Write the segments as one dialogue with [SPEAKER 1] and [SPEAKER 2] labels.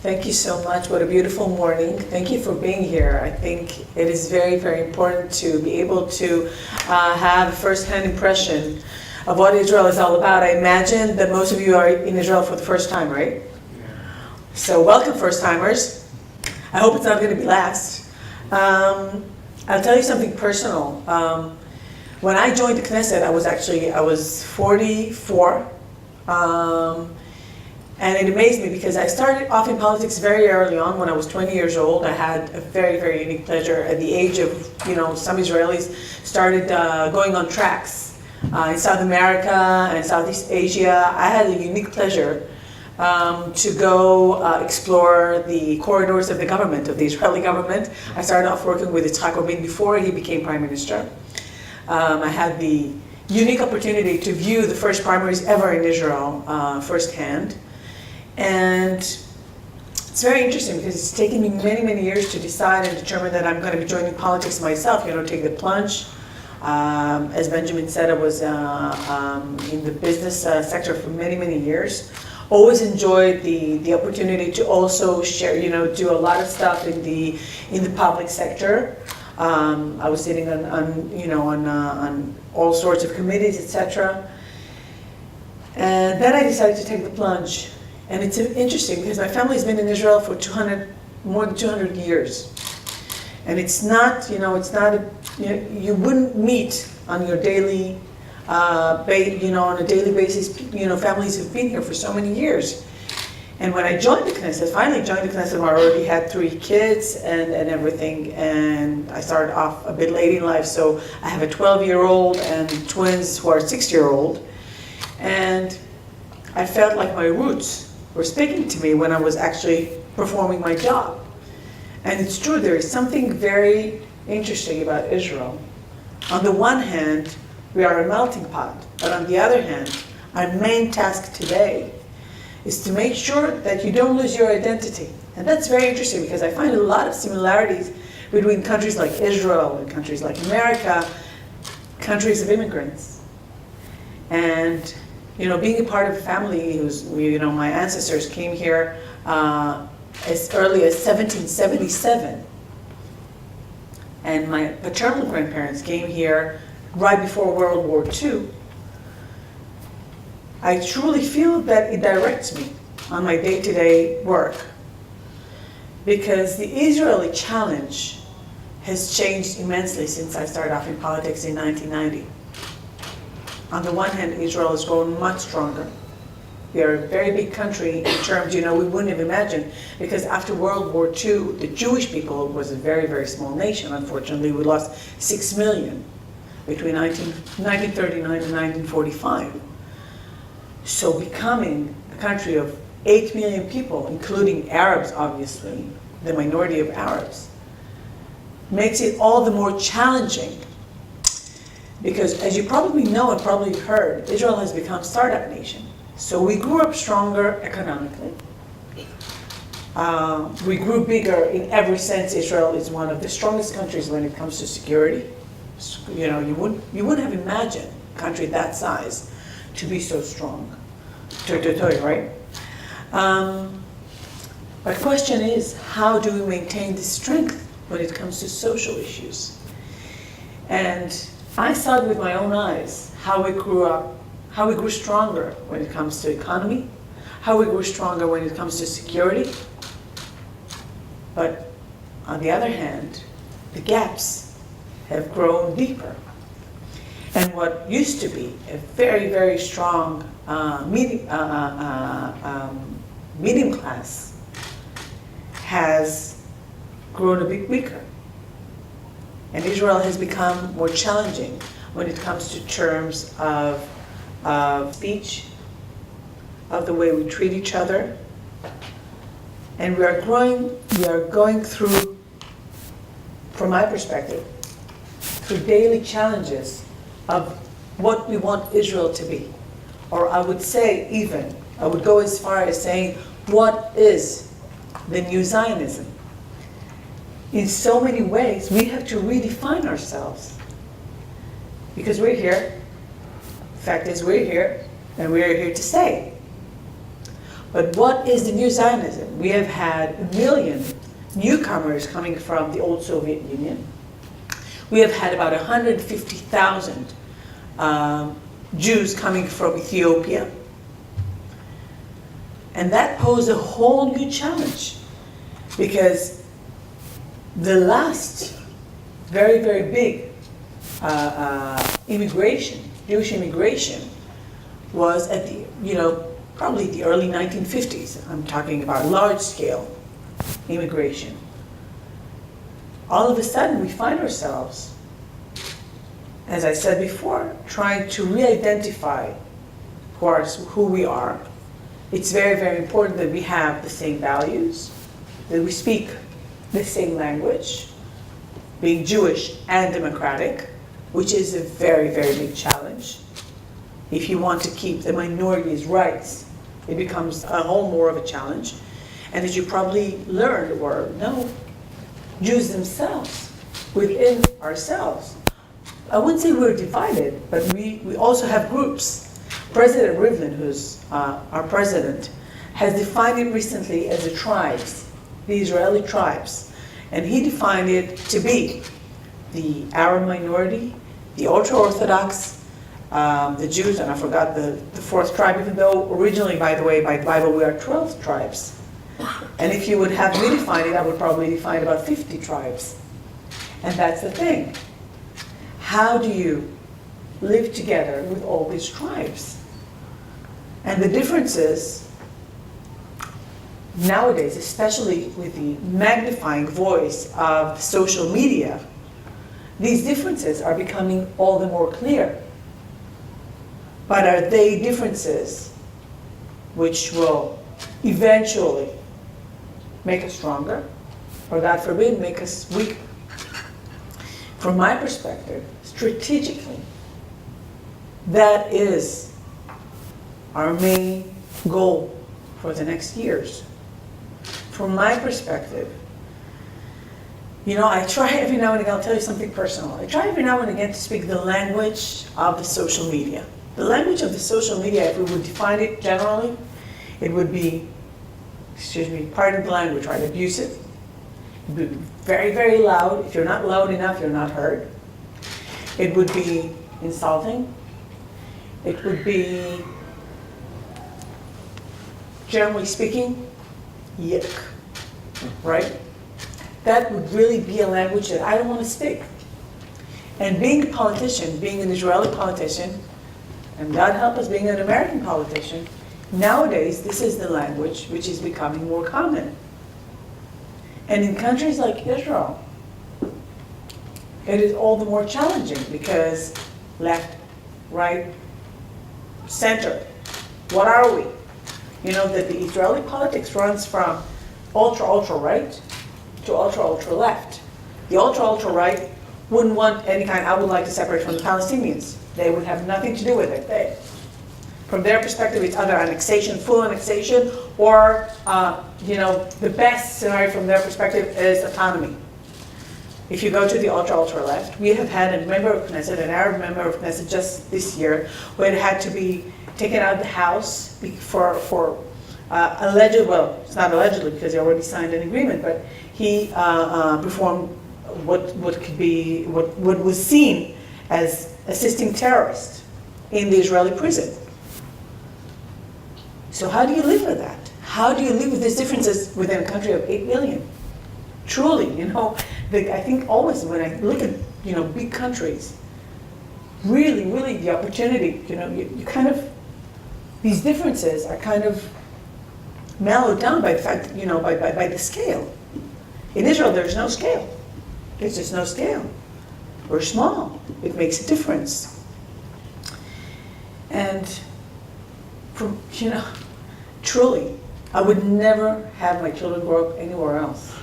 [SPEAKER 1] Thank you so much. What a beautiful morning. Thank you for being here. I think it is very, very important to be able to have a first-hand impression of what Israel is all about. I imagine that most of you are in Israel for the first time, right? So welcome, first-timers. I hope it's not going to be last. I'll tell you something personal. When I joined the Knesset, I was 44. And it amazed me because I started off in politics very early on. When I was 20 years old, I had a very, very unique pleasure. At the age of, some Israelis started going on tracks in South America and Southeast Asia. I had a unique pleasure to go explore the corridors of the government, of the Israeli government. I started off working with Yitzhak Rabin before he became prime minister. I had the unique opportunity to view the first primaries ever in Israel firsthand. And it's very interesting because it's taken me many, many years to decide and determine that I'm going to be joining politics myself, take the plunge. As Benjamin said, I was in the business sector for many, many years. Always enjoyed the opportunity to also share, do a lot of stuff in the public sector. I was sitting on all sorts of committees, etc. And then I decided to take the plunge. And it's interesting because my family's been in Israel for more than 200 years. And it's not, you wouldn't meet on your daily, on a daily basis, families who've been here for so many years. And when I joined the Knesset, finally joined the Knesset, I already had 3 kids and everything. And I started off a bit late in life, so I have a 12-year-old and twins who are 6-year-old. And I felt like my roots were speaking to me when I was actually performing my job. And it's true, there is something very interesting about Israel. On the one hand, we are a melting pot, but on the other hand, our main task today is to make sure that you don't lose your identity. And that's very interesting because I find a lot of similarities between countries like Israel and countries like America, countries of immigrants. And being a part of a family who's, my ancestors came here as early as 1777. And my paternal grandparents came here right before World War II. I truly feel that it directs me on my day-to-day work. Because the Israeli challenge has changed immensely since I started off in politics in 1990. On the one hand, Israel has grown much stronger. We are a very big country in terms, we wouldn't have imagined, because after World War II, the Jewish people was a very, very small nation, unfortunately. We lost 6 million between 1939 and 1945. So becoming a country of 8 million people, including Arabs, obviously, the minority of Arabs, makes it all the more challenging. Because as you probably know and probably heard, Israel has become a startup nation. So we grew up stronger economically. We grew bigger in every sense. Israel is one of the strongest countries when it comes to security. You wouldn't have imagined a country that size to be so strong. Right? But the question is, how do we maintain this strength when it comes to social issues? And I saw it with my own eyes, how we grew up, how we grew stronger when it comes to economy, how we grew stronger when it comes to security. But on the other hand, the gaps have grown deeper. And what used to be a very, very strong medium class has grown a bit weaker. And Israel has become more challenging when it comes to terms of speech, of the way we treat each other. And we are going through, from my perspective, through daily challenges of what we want Israel to be. Or I would say even, I would go as far as saying, what is the new Zionism? In so many ways, we have to redefine ourselves. Because we're here. The fact is, we're here, and we're here to stay. But what is the new Zionism? We have had 1 million newcomers coming from the old Soviet Union. We have had about 150,000 Jews coming from Ethiopia. And that posed a whole new challenge, because the last very, very big immigration, Jewish immigration, was at the, probably the early 1950s. I'm talking about large-scale immigration. All of a sudden, we find ourselves, as I said before, trying to re-identify who we are. It's very, very important that we have the same values, that we speak the same language, being Jewish and democratic, which is a very, very big challenge. If you want to keep the minorities' rights, it becomes a whole more of a challenge. And as you probably learned or know, Jews themselves, within ourselves, I wouldn't say we're divided, but we also have groups. President Rivlin, who's our president, has defined it recently as the tribes, the Israeli tribes. And he defined it to be the Arab minority, the ultra-Orthodox, the Jews, and I forgot the fourth tribe, even though originally, by the way, by the Bible, we are 12 tribes. And if you would have me define it, I would probably define about 50 tribes. And that's the thing. How do you live together with all these tribes? And the differences nowadays, especially with the magnifying voice of social media, these differences are becoming all the more clear. But are they differences which will eventually make us stronger, or God forbid, make us weaker? From my perspective, strategically, that is our main goal for the next years. From my perspective, I try every now and again, I'll tell you something personal. I try every now and again to speak the language of the social media. The language of the social media, if we would define it generally, it would be, pardon the language, right, abusive. It would be very, very loud. If you're not loud enough, you're not heard. It would be insulting. It would be, generally speaking, yuck, right? That would really be a language that I don't want to speak. And being a politician, being an Israeli politician, and God help us being an American politician, nowadays this is the language which is becoming more common. And in countries like Israel, it is all the more challenging because left, right, center, what are we? That the Israeli politics runs from ultra-right to ultra-left. The ultra-right wouldn't want any kind, I would like to separate from the Palestinians. They would have nothing to do with it. From their perspective, it's either annexation, full annexation, or the best scenario from their perspective is autonomy. If you go to the ultra-left, we have had a member of Knesset, an Arab member of Knesset just this year, who had to be taken out of the house for alleged, well, it's not allegedly because he already signed an agreement, but he performed what was seen as assisting terrorists in the Israeli prison. So how do you live with that? How do you live with these differences within a country of 8 million? Truly, I think always when I look at, big countries, really the opportunity, you kind of, these differences are kind of mellowed down by the fact, by the scale. In Israel, there's no scale. There's just no scale. We're small. It makes a difference. And truly, I would never have my children grow up anywhere else.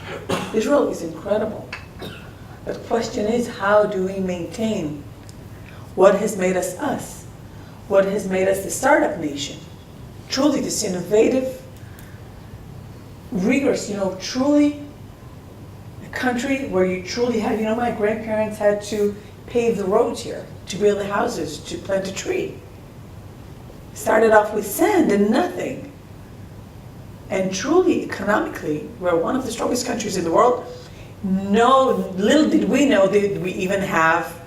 [SPEAKER 1] Israel is incredible. But the question is, how do we maintain what has made us us? What has made us the startup nation? Truly, this innovative, rigorous, truly a country where you truly had, my grandparents had to pave the roads here, to build the houses, to plant a tree. Started off with sand and nothing. And truly, economically, we're one of the strongest countries in the world. Little did we know that we even have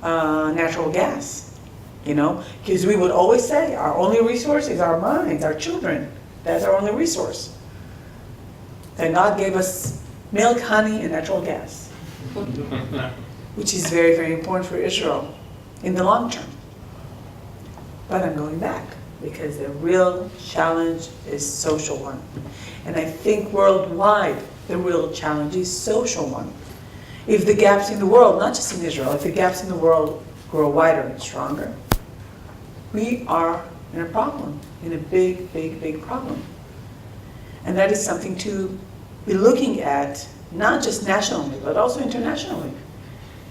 [SPEAKER 1] natural gas, because we would always say our only resource is our minds, our children. That's our only resource. And God gave us milk, honey, and natural gas, which is very, very important for Israel in the long term. But I'm going back, because the real challenge is social one. And I think worldwide, the real challenge is social one. If the gaps in the world, not just in Israel, if the gaps in the world grow wider and stronger, we are in a problem, in a big, big, big problem. And that is something to be looking at, not just nationally, but also internationally.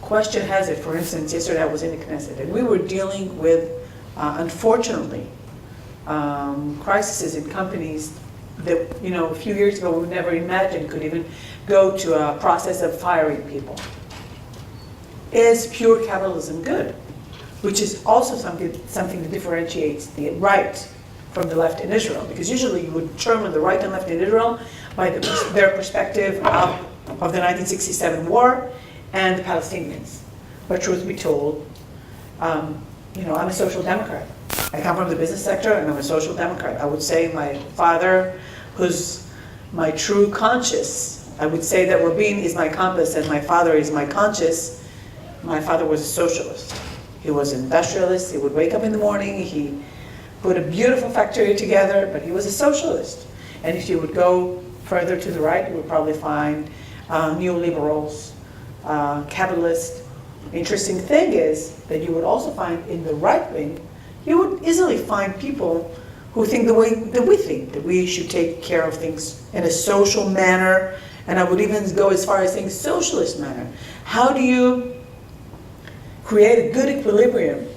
[SPEAKER 1] Question has it, for instance, yesterday I was in the Knesset, and we were dealing with, unfortunately, crises in companies that, a few years ago we never imagined could even go to a process of firing people. Is pure capitalism good? Which is also something that differentiates the right from the left in Israel. Because usually you would determine the right and left in Israel by their perspective of the 1967 war and the Palestinians. But truth be told, I'm a social democrat. I come from the business sector and I'm a social democrat. I would say my father, who's my true conscience, I would say that Rabin is my compass and my father is my conscience. My father was a socialist. He was an industrialist. He would wake up in the morning, he put a beautiful factory together, but he was a socialist. And if you would go further to the right, you would probably find neoliberals, capitalists. Interesting thing is that you would also find in the right wing, you would easily find people who think the way that we think, that we should take care of things in a social manner, and I would even go as far as saying socialist manner. How do you create a good equilibrium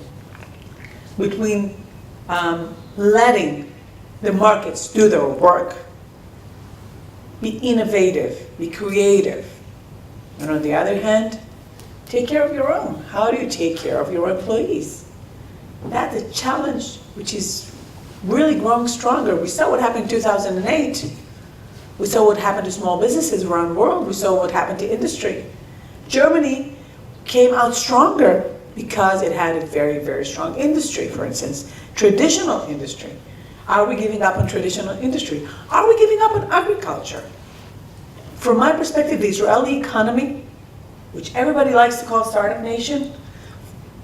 [SPEAKER 1] between letting the markets do their work, be innovative, be creative, and on the other hand, take care of your own? How do you take care of your employees? That's a challenge which is really growing stronger. We saw what happened in 2008. We saw what happened to small businesses around the world. We saw what happened to industry. Germany came out stronger because it had a very, very strong industry, for instance, traditional industry. Are we giving up on traditional industry? Are we giving up on agriculture? From my perspective, the Israeli economy, which everybody likes to call startup nation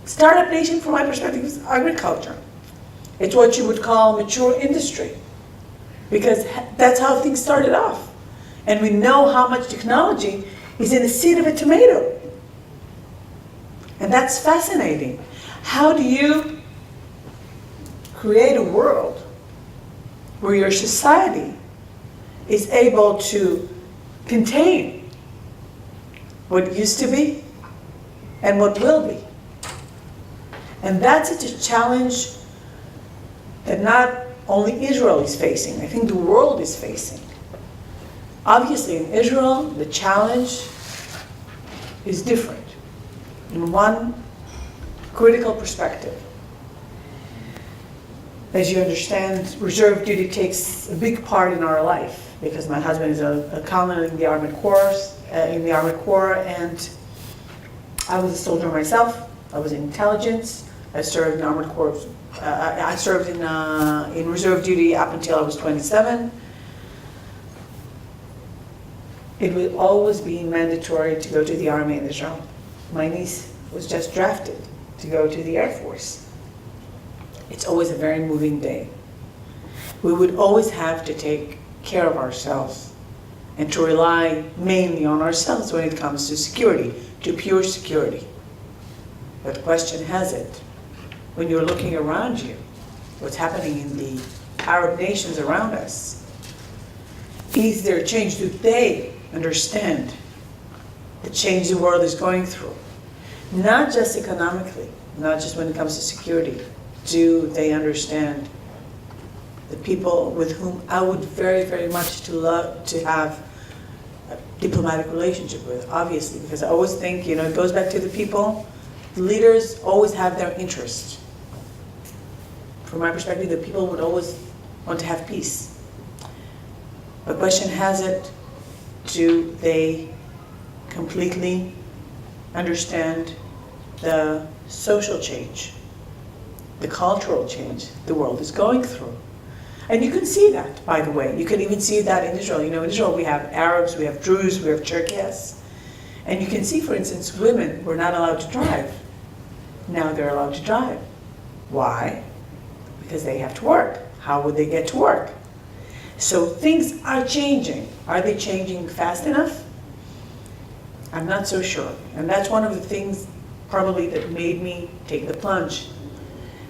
[SPEAKER 1] from my perspective is agriculture. It's what you would call mature industry, because that's how things started off. And we know how much technology is in the seed of a tomato. And that's fascinating. How do you create a world where your society is able to contain what used to be and what will be? And that's a challenge that not only Israel is facing, I think the world is facing. Obviously in Israel, the challenge is different in one critical perspective. As you understand, reserve duty takes a big part in our life, because my husband is a colonel in the Army Corps, and I was a soldier myself. I was in intelligence. I served in Armored Corps. I served in reserve duty up until I was 27. It will always be mandatory to go to the Army in Israel. My niece was just drafted to go to the Air Force. It's always a very moving day. We would always have to take care of ourselves and to rely mainly on ourselves when it comes to security, to pure security. But the question has it, when you're looking around you, what's happening in the Arab nations around us, is there a change? Do they understand the change the world is going through? Not just economically, not just when it comes to security. Do they understand the people with whom I would very, very much to love to have a diplomatic relationship with, obviously, because I always think, it goes back to the people. The leaders always have their interests. From my perspective, the people would always want to have peace. The question has it, do they completely understand the social change, the cultural change the world is going through? And you can see that, by the way. You can even see that in Israel. You know, in Israel we have Arabs, we have Druze, we have Cherkess. And you can see, for instance, women were not allowed to drive. Now they're allowed to drive. Why? Because they have to work. How would they get to work? So things are changing. Are they changing fast enough? I'm not so sure. And that's one of the things probably that made me take the plunge.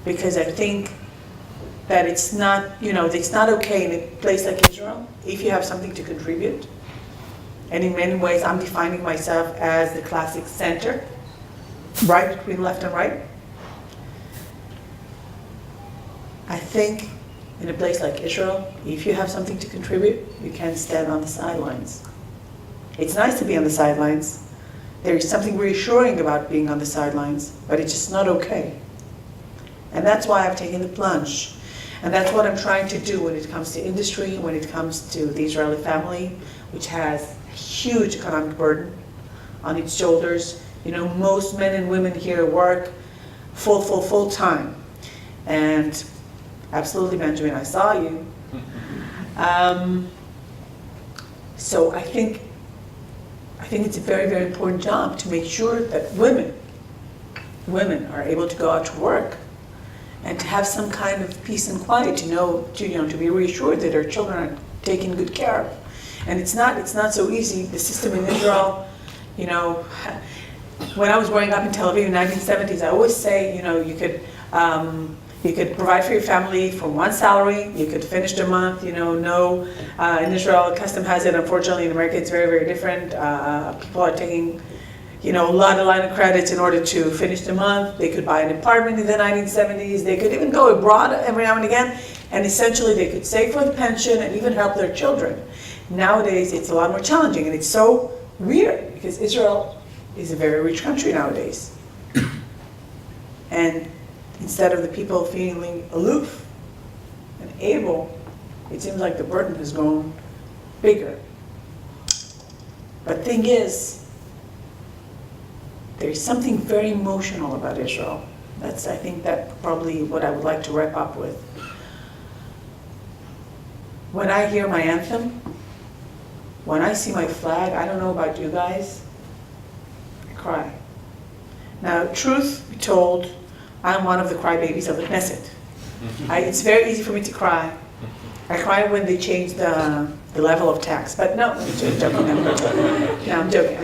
[SPEAKER 1] Because I think that it's not, you know, it's not okay in a place like Israel if you have something to contribute. And in many ways, I'm defining myself as the classic center, right between left and right. I think in a place like Israel, if you have something to contribute, you can't stand on the sidelines. It's nice to be on the sidelines. There's something reassuring about being on the sidelines, but it's just not okay. And that's why I've taken the plunge. And that's what I'm trying to do when it comes to industry, when it comes to the Israeli family, which has a huge economic burden on its shoulders. You know, most men and women here work full time. And absolutely, Benjamin, I saw you. So I think it's a very, very important job to make sure that women are able to go out to work and to have some kind of peace and quiet, to be reassured that their children are taken good care of. And it's not so easy. The system in Israel, you know, when I was growing up in Tel Aviv in the 1970s, I always say, you know, you could provide for your family from one salary, you could finish the month, you know, in Israel, custom has it, unfortunately in America it's very, very different. People are taking, you know, a lot of line of credits in order to finish the month. They could buy an apartment in the 1970s. They could even go abroad every now and again. And essentially they could save for the pension and even help their children. Nowadays it's a lot more challenging, and it's so weird because Israel is a very rich country nowadays. And instead of the people feeling aloof and able, it seems like the burden has grown bigger. But thing is, there's something very emotional about Israel. I think that's probably what I would like to wrap up with. When I hear my anthem, when I see my flag, I don't know about you guys, I cry. Now, truth be told, I'm one of the crybabies of the Knesset. It's very easy for me to cry. I cry when they change the level of tax, but no, I'm just joking. No, I'm joking.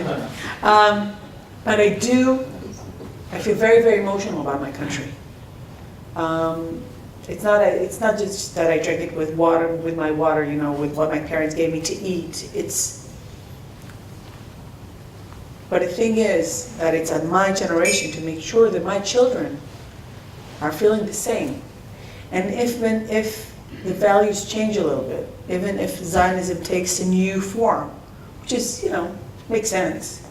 [SPEAKER 1] But I feel very, very emotional about my country. It's not just that I drink it with my water, you know, with what my parents gave me to eat. But the thing is that it's on my generation to make sure that my children are feeling the same. And if the values change a little bit, even if Zionism takes a new form, which is, you know, makes sense,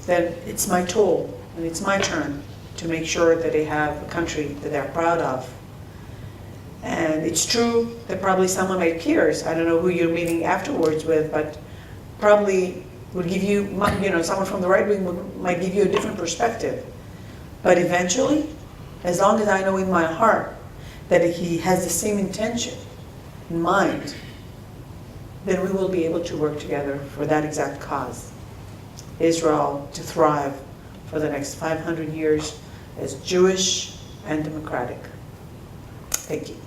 [SPEAKER 1] then it's my toll and it's my turn to make sure that they have a country that they're proud of. And it's true that probably some of my peers, I don't know who you're meeting afterwards with, but probably would give you, you know, someone from the right wing might give you a different perspective. But eventually, as long as I know in my heart that he has the same intention in mind, then we will be able to work together for that exact cause. Israel to thrive for the next 500 years as Jewish and democratic. Thank you.